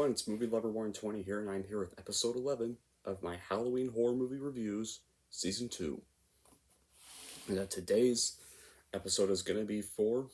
everyone, it's Movie Lover 120 here, and I'm here with episode 11 of my Halloween horror movie reviews, season 2. And today's episode is going to be to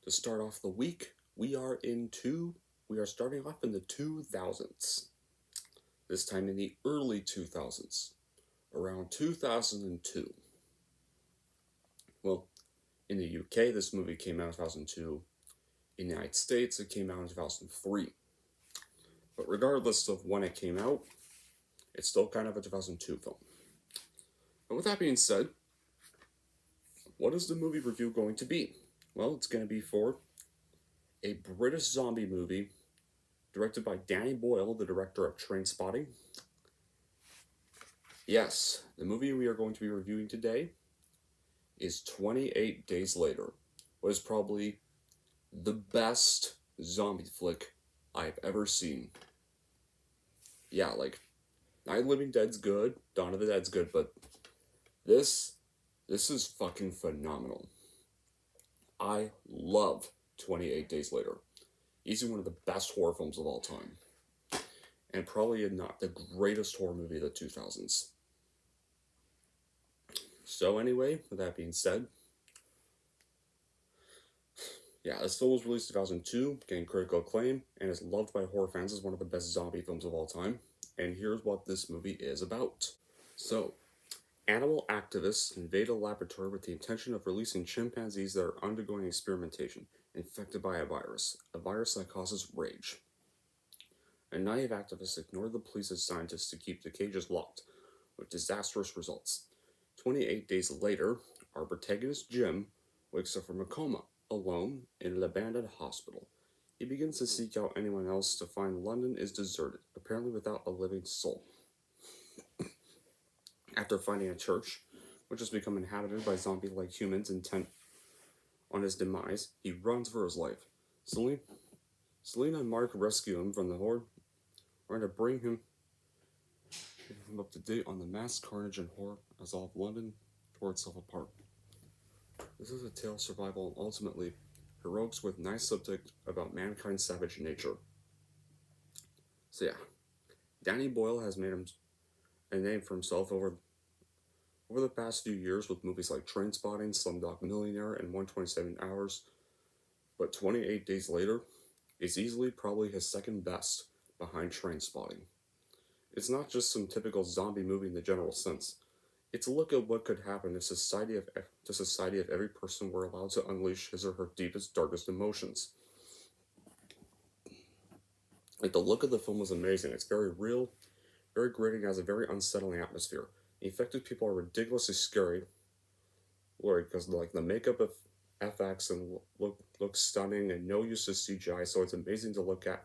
start off the week, we are starting off in the 2000s. This time in the early 2000s, around 2002. Well, in the UK, this movie came out in 2002. In the United States, it came out in 2003. But regardless of when it came out, it's still kind of a 2002 film. But with that being said, what is the movie review going to be? Well, it's going to be for a British zombie movie directed by Danny Boyle, the director of Trainspotting. Yes, the movie we are going to be reviewing today is 28 Days Later, what is probably the best zombie flick I've ever seen. Yeah, like, Night of the Living Dead's good, Dawn of the Dead's good, but this is fucking phenomenal. I love 28 Days Later. Easily one of the best horror films of all time. And probably not the greatest horror movie of the 2000s. So anyway, with that being said, yeah, this film was released in 2002, getting critical acclaim, and is loved by horror fans as one of the best zombie films of all time. And here's what this movie is about. So, animal activists invade a laboratory with the intention of releasing chimpanzees that are undergoing experimentation, infected by a virus that causes rage. And naive activists ignore the police as scientists to keep the cages locked, with disastrous results. 28 days later, our protagonist Jim wakes up from a coma, alone, in an abandoned hospital. He begins to seek out anyone else to find London is deserted, apparently without a living soul. After finding a church, which has become inhabited by zombie-like humans intent on his demise, he runs for his life. Selena and Mark rescue him from the horde, trying to bring him up to date on the mass carnage and horror as all of London tore itself apart. This is a tale of survival and ultimately heroics with nice subject about mankind's savage nature. So yeah, Danny Boyle has made him a name for himself over the past few years with movies like Trainspotting, Slumdog Millionaire, and 127 Hours. But 28 Days Later is easily probably his second best behind Trainspotting. It's not just some typical zombie movie in the general sense. It's a look at what could happen if society if every person were allowed to unleash his or her deepest, darkest emotions. Like, the look of the film was amazing. It's very real, very gritty, and has a very unsettling atmosphere. The affected people are ridiculously scary, because like the makeup of FX and looks stunning and no use of CGI, so it's amazing to look at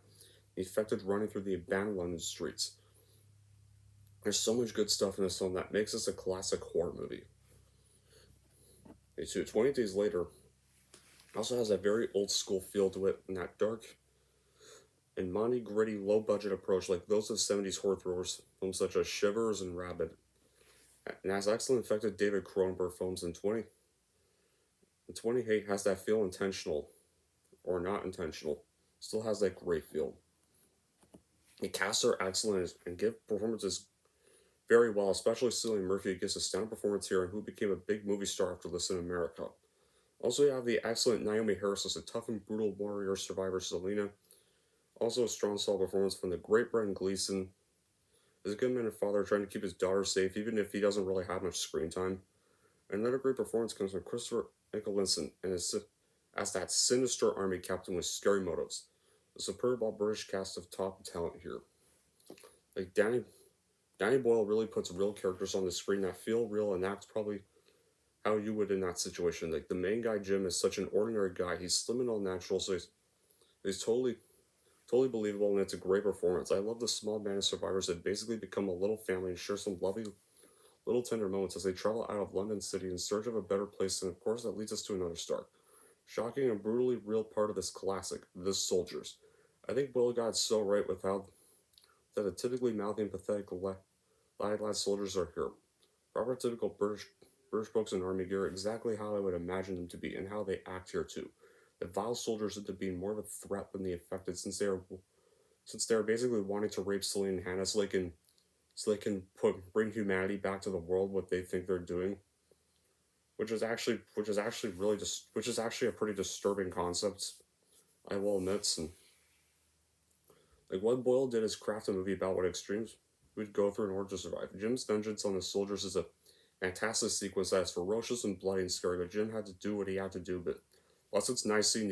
the affected running through the abandoned London streets. There's so much good stuff in this film that makes this a classic horror movie. 20 Days Later also has a very old school feel to it, and that dark and Monty gritty low budget approach like those of 70s horror thrillers, films such as Shivers and Rabid. And has excellent effective David Cronenberg films in 28 has that feel intentional or not intentional. Still has that great feel. The casts are excellent and give performances very well, especially Cillian Murphy, who gives a stellar performance here and who became a big movie star after this in America. Also, you have the excellent Naomi Harris as a tough and brutal warrior survivor Selena. Also, a strong solid performance from the great Brendan Gleeson. As a good man and father trying to keep his daughter safe, even if he doesn't really have much screen time. Another great performance comes from Christopher Eccleston and as that sinister army captain with scary motives. A superb all-British cast of top talent here. Like, Danny Boyle really puts real characters on the screen that feel real and act probably how you would in that situation. Like, the main guy, Jim, is such an ordinary guy. He's slim and all natural, so he's totally believable, and it's a great performance. I love the small band of survivors that basically become a little family and share some lovely, little tender moments as they travel out of London City in search of a better place, and of course that leads us to another star. Shocking and brutally real part of this classic, The Soldiers. I think Boyle got it so right with how that the typically mouthy and pathetic lad soldiers are here. Proper typical British folks in army gear, exactly how I would imagine them to be, and how they act here too. The vile soldiers end up being more of a threat than the affected, since they are since they're basically wanting to rape Celine and Hannah so they can bring humanity back to the world what they think they're doing, which is actually a pretty disturbing concept, I will admit. And like what Boyle did is craft a movie about what extremes would go through in order to survive. Jim's vengeance on the soldiers is a fantastic sequence that is ferocious and bloody and scary, but Jim had to do what he had to do. But plus, it's nice seeing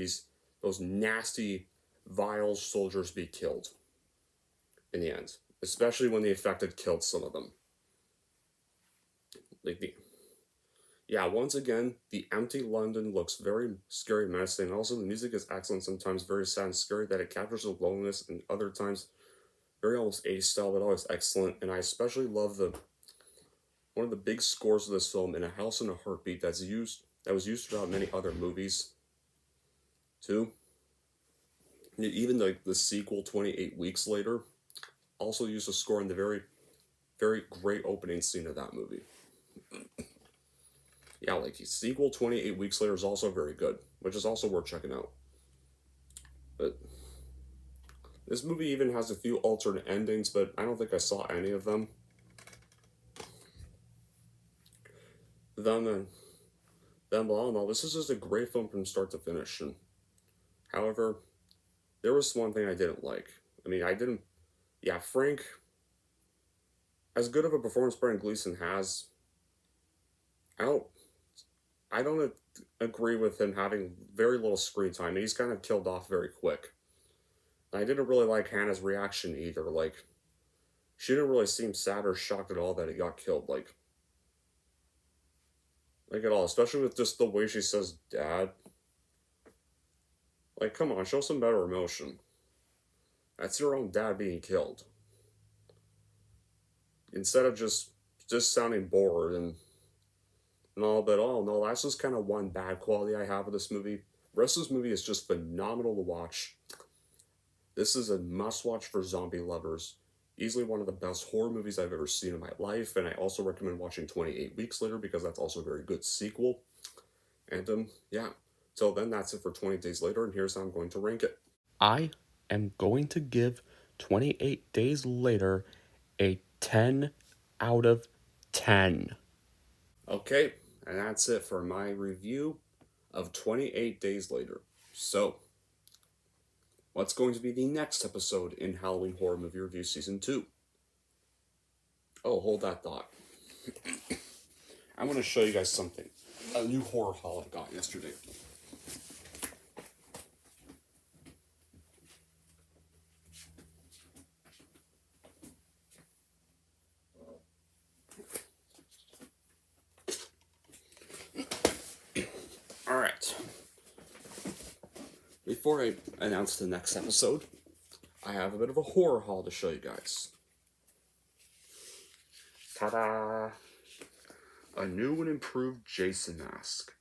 those nasty, vile soldiers be killed in the end, especially when the affected killed some of them. Like once again, the empty London looks very scary, menacing, and also the music is excellent. Sometimes very sad and scary that it captures the loneliness, and other times very almost 80s style, but always excellent. And I especially love the one of the big scores of this film, In a House in a Heartbeat, that was used throughout many other movies too. Even the sequel, 28 Weeks Later, also used a score in the very, very great opening scene of that movie. Yeah, like the sequel, 28 Weeks Later, is also very good, which is also worth checking out. But this movie even has a few alternate endings, but I don't think I saw any of them. But all in all, this is just a great film from start to finish. And however, there was one thing I didn't like. Frank, as good of a performance Brendan Gleeson has, I don't agree with him having very little screen time. He's kind of killed off very quick. And I didn't really like Hannah's reaction either. Like, she didn't really seem sad or shocked at all that he got killed. Like at all. Especially with just the way she says, "Dad." Like, come on, show some better emotion. That's your own dad being killed. Instead of just sounding bored and all, but all no, that's just kind of one bad quality I have of this movie. The rest of this movie is just phenomenal to watch. This is a must-watch for zombie lovers. Easily one of the best horror movies I've ever seen in my life, and I also recommend watching 28 Weeks Later because that's also a very good sequel. And till then, that's it for 20 Days Later, and here's how I'm going to rank it. I am going to give 28 Days Later a 10 out of 10. Okay, and that's it for my review of 28 Days Later. So, what's going to be the next episode in Halloween Horror Movie Review Season 2? Oh, hold that thought. I want to show you guys something. A new horror haul I got yesterday. Alright. Before I announce the next episode, I have a bit of a horror haul to show you guys. Ta-da! A new and improved Jason mask.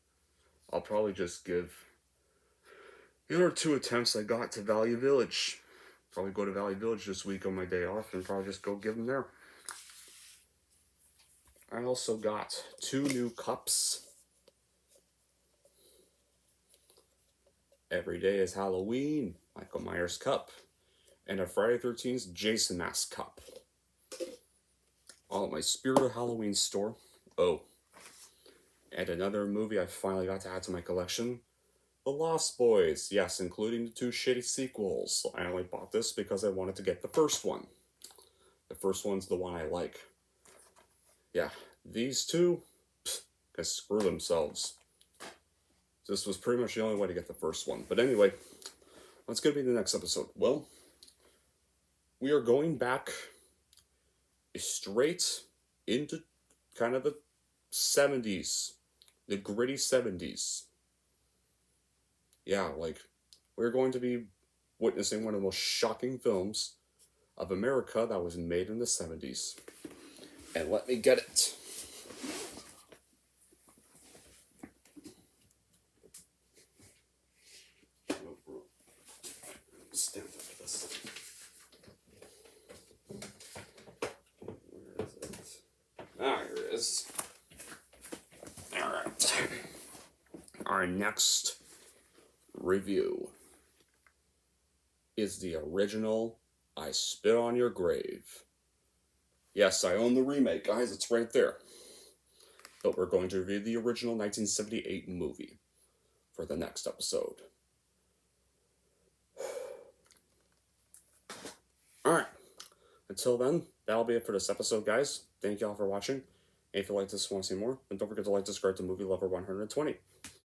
I'll probably just give the other 2 attempts I got to Value Village. Probably go to Value Village this week on my day off and probably just go give them there. I also got 2 new cups. Every Day is Halloween, Michael Myers cup, and a Friday 13th Jason mask cup. All at my Spirit of Halloween store. Oh, and another movie I finally got to add to my collection, The Lost Boys. Yes, including the 2 shitty sequels. I only bought this because I wanted to get the first one. The first one's the one I like. Yeah, these 2 can screw themselves. This was pretty much the only way to get the first one. But anyway, what's going to be the next episode? Well, we are going back straight into kind of the 70s. The gritty 70s. Yeah, like, we're going to be witnessing one of the most shocking films of America that was made in the 70s. And let me get it. Stand up for this. Where is it? Ah, here it is. Alright. Our next review is the original I Spit on Your Grave. Yes, I own the remake, guys. It's right there. But we're going to review the original 1978 movie for the next episode. Alright. Until then, that'll be it for this episode, guys. Thank y'all for watching. And if you like this and want to see more, then don't forget to like, subscribe to Movie Lover 120.